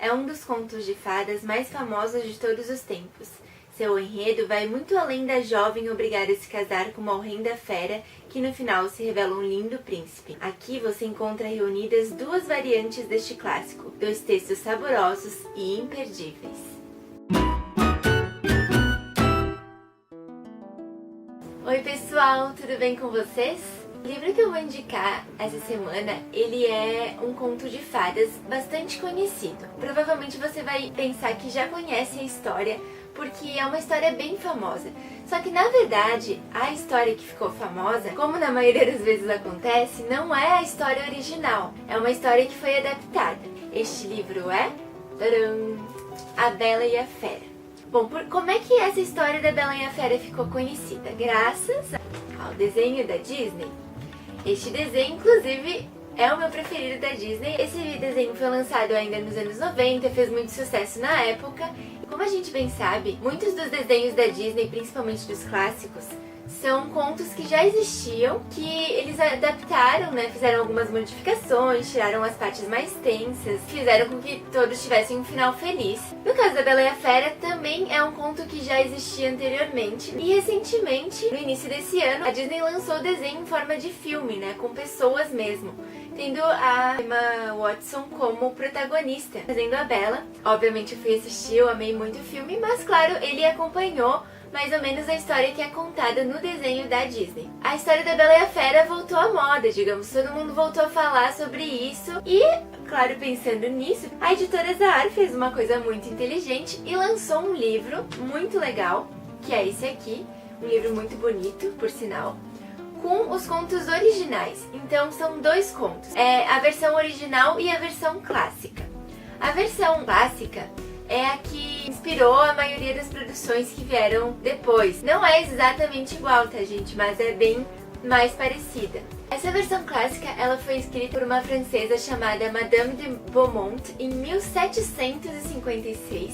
é um dos contos de fadas mais famosos de todos os tempos. Seu enredo vai muito além da jovem obrigada a se casar com uma horrenda fera que no final se revela um lindo príncipe. Aqui você encontra reunidas duas variantes deste clássico, dois textos saborosos e imperdíveis. Oi pessoal, tudo bem com vocês? O livro que eu vou indicar essa semana, ele é um conto de fadas bastante conhecido. Provavelmente você vai pensar que já conhece a história, porque é uma história bem famosa. Só que na verdade, a história que ficou famosa, como na maioria das vezes acontece, não é a história original. É uma história que foi adaptada. Este livro é A Bela e a Fera. Bom, como é que essa história da Bela e a Fera ficou conhecida? Graças ao desenho da Disney. Este desenho, inclusive, é o meu preferido da Disney. Esse desenho foi lançado ainda nos anos 90, fez muito sucesso na época. Como a gente bem sabe, muitos dos desenhos da Disney, principalmente dos clássicos, são contos que já existiam, que eles adaptaram, né? Fizeram algumas modificações, tiraram as partes mais tensas, fizeram com que todos tivessem um final feliz. No caso da Bela e a Fera, também é um conto que já existia anteriormente. E recentemente, no início desse ano, a Disney lançou o desenho em forma de filme, né? Com pessoas mesmo, tendo a Emma Watson como protagonista, fazendo a Bela. Obviamente eu fui assistir, eu amei muito o filme, mas claro, ele acompanhou mais ou menos a história que é contada no desenho da Disney. A história da Bela e a Fera voltou à moda, digamos, todo mundo voltou a falar sobre isso e, claro, pensando nisso, a editora Zahar fez uma coisa muito inteligente e lançou um livro muito legal, que é esse aqui, um livro muito bonito, por sinal, com os contos originais. Então são dois contos, a versão original e a versão clássica. A versão clássica é a que inspirou a maioria das produções que vieram depois. Não é exatamente igual, tá gente? Mas é bem mais parecida. Essa versão clássica, ela foi escrita por uma francesa chamada Madame de Beaumont em 1756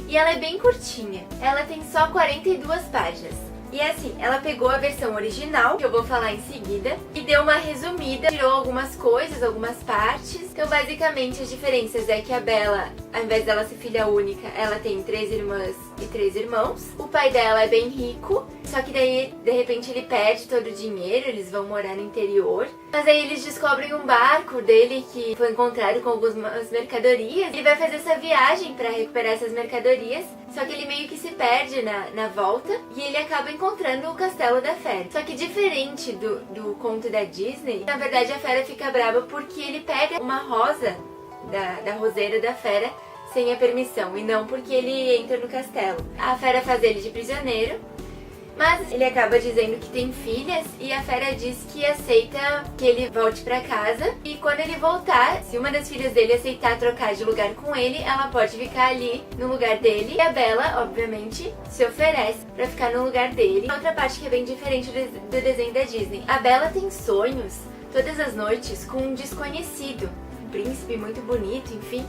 e ela é bem curtinha. Ela tem só 42 páginas. E assim, ela pegou a versão original, que eu vou falar em seguida, e deu uma resumida, tirou algumas coisas, algumas partes. Então, basicamente, as diferenças é que a Bela, ao invés dela ser filha única, ela tem 3 irmãs e 3 irmãos. O pai dela é bem rico, só que daí, de repente, ele perde todo o dinheiro, eles vão morar no interior. Mas aí eles descobrem um barco dele que foi encontrado com algumas mercadorias. Ele vai fazer essa viagem para recuperar essas mercadorias, só que ele meio que se perde na volta e ele acaba encontrando o Castelo da Fera. Só que diferente do conto da Disney, na verdade a Fera fica brava porque ele pega uma rosa da roseira da Fera sem a permissão e não porque ele entra no castelo. A Fera faz ele de prisioneiro, mas ele acaba dizendo que tem filhas e a Fera diz que aceita que ele volte pra casa e quando ele voltar, se uma das filhas dele aceitar trocar de lugar com ele, ela pode ficar ali no lugar dele e a Bela, obviamente, se oferece pra ficar no lugar dele. Outra parte que é bem diferente do desenho da Disney. A Bela tem sonhos todas as noites com um desconhecido, um príncipe muito bonito, enfim.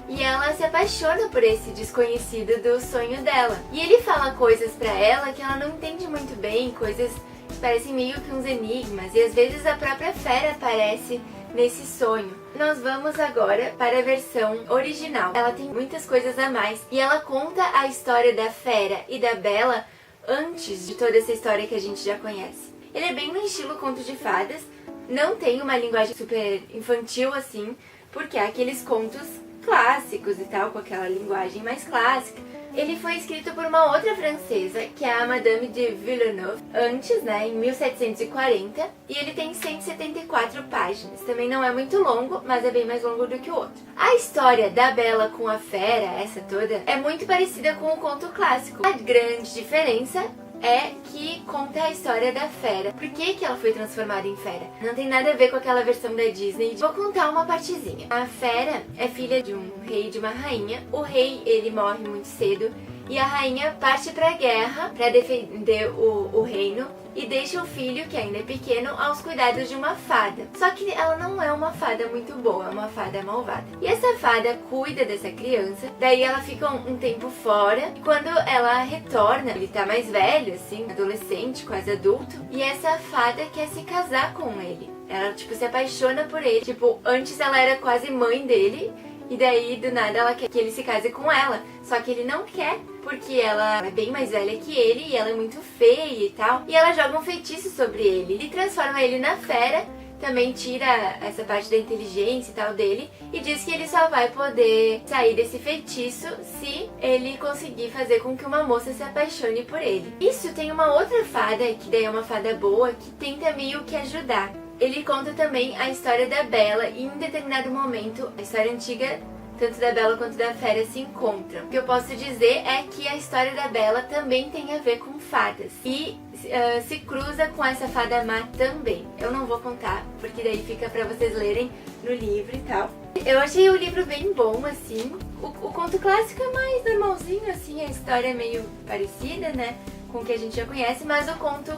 E ela se apaixona por esse desconhecido do sonho dela. E ele fala coisas pra ela que ela não entende muito bem, coisas que parecem meio que uns enigmas. E às vezes a própria Fera aparece nesse sonho. Nós vamos agora para a versão original. Ela tem muitas coisas a mais. E ela conta a história da Fera e da Bela antes de toda essa história que a gente já conhece. Ele é bem no estilo conto de fadas. Não tem uma linguagem super infantil assim, porque é aqueles contos clássicos e tal, com aquela linguagem mais clássica. Ele foi escrito por uma outra francesa, que é a Madame de Villeneuve, antes, né, em 1740, e ele tem 174 páginas. Também não é muito longo, mas é bem mais longo do que o outro. A história da Bela com a Fera, essa toda, é muito parecida com o conto clássico. A grande diferença é que conta a história da Fera. Por que ela foi transformada em Fera? Não tem nada a ver com aquela versão da Disney. Vou contar uma partezinha. A Fera é filha de um rei e de uma rainha. O rei, ele morre muito cedo e a rainha parte pra guerra pra defender o reino e deixa o filho, que ainda é pequeno, aos cuidados de uma fada. Só que ela não é uma fada muito boa, é uma fada malvada. E essa fada cuida dessa criança, daí ela fica um tempo fora, e quando ela retorna, ele tá mais velho, assim, adolescente, quase adulto, e essa fada quer se casar com ele. Ela, tipo, se apaixona por ele. Tipo, antes ela era quase mãe dele, E daí, do nada, ela quer que ele se case com ela. Só que ele não quer, porque ela é bem mais velha que ele e ela é muito feia e tal. E ela joga um feitiço sobre ele e transforma ele na fera. Também tira essa parte da inteligência e tal dele e diz que ele só vai poder sair desse feitiço se ele conseguir fazer com que uma moça se apaixone por ele. Isso tem uma outra fada, que daí é uma fada boa, que tenta meio que ajudar. Ele conta também a história da Bela e em determinado momento, a história antiga, tanto da Bela quanto da Fera se encontram. O que eu posso dizer é que a história da Bela também tem a ver com fadas e se cruza com essa fada má também. Eu não vou contar, porque daí fica pra vocês lerem no livro e tal. Eu achei o livro bem bom, assim. O conto clássico é mais normalzinho, assim, a história é meio parecida, né, com o que a gente já conhece, mas o conto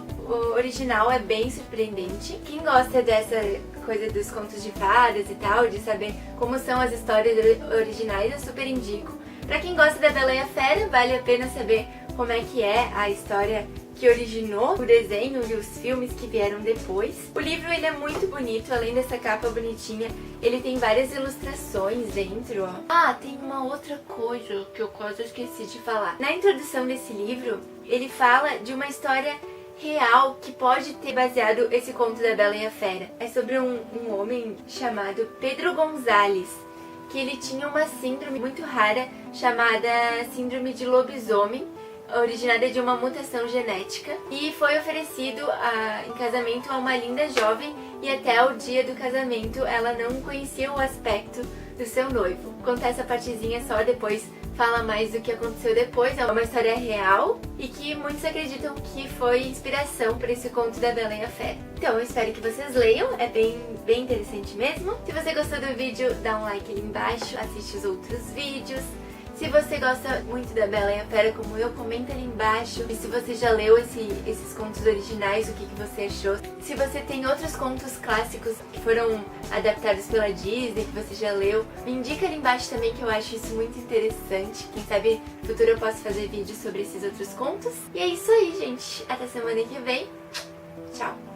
original é bem surpreendente. Quem gosta dessa coisa dos contos de fadas e tal, de saber como são as histórias originais, eu super indico. Pra quem gosta da Bela e a Fera, vale a pena saber como é que é a história que originou o desenho e os filmes que vieram depois. O livro ele é muito bonito, além dessa capa bonitinha, ele tem várias ilustrações dentro, ó. Ah, tem uma outra coisa que eu quase esqueci de falar. Na introdução desse livro, ele fala de uma história real que pode ter baseado esse conto da Bela e a Fera. É sobre um homem chamado Pedro Gonzalez, que ele tinha uma síndrome muito rara chamada síndrome de lobisomem, originária de uma mutação genética, e foi oferecido em casamento a uma linda jovem e até o dia do casamento ela não conhecia o aspecto do seu noivo. Contar essa partezinha só, depois fala mais do que aconteceu depois. É uma história real e que muitos acreditam que foi inspiração para esse conto da Bela e a Fera. Então eu espero que vocês leiam, é bem interessante mesmo. Se você gostou do vídeo, dá um like ali embaixo, assiste os outros vídeos. Se você gosta muito da Bela e a Fera como eu, comenta ali embaixo. E se você já leu esses contos originais, o que você achou? Se você tem outros contos clássicos que foram adaptados pela Disney, que você já leu, me indica ali embaixo também, que eu acho isso muito interessante. Quem sabe no futuro eu posso fazer vídeos sobre esses outros contos. E é isso aí, gente. Até semana que vem. Tchau!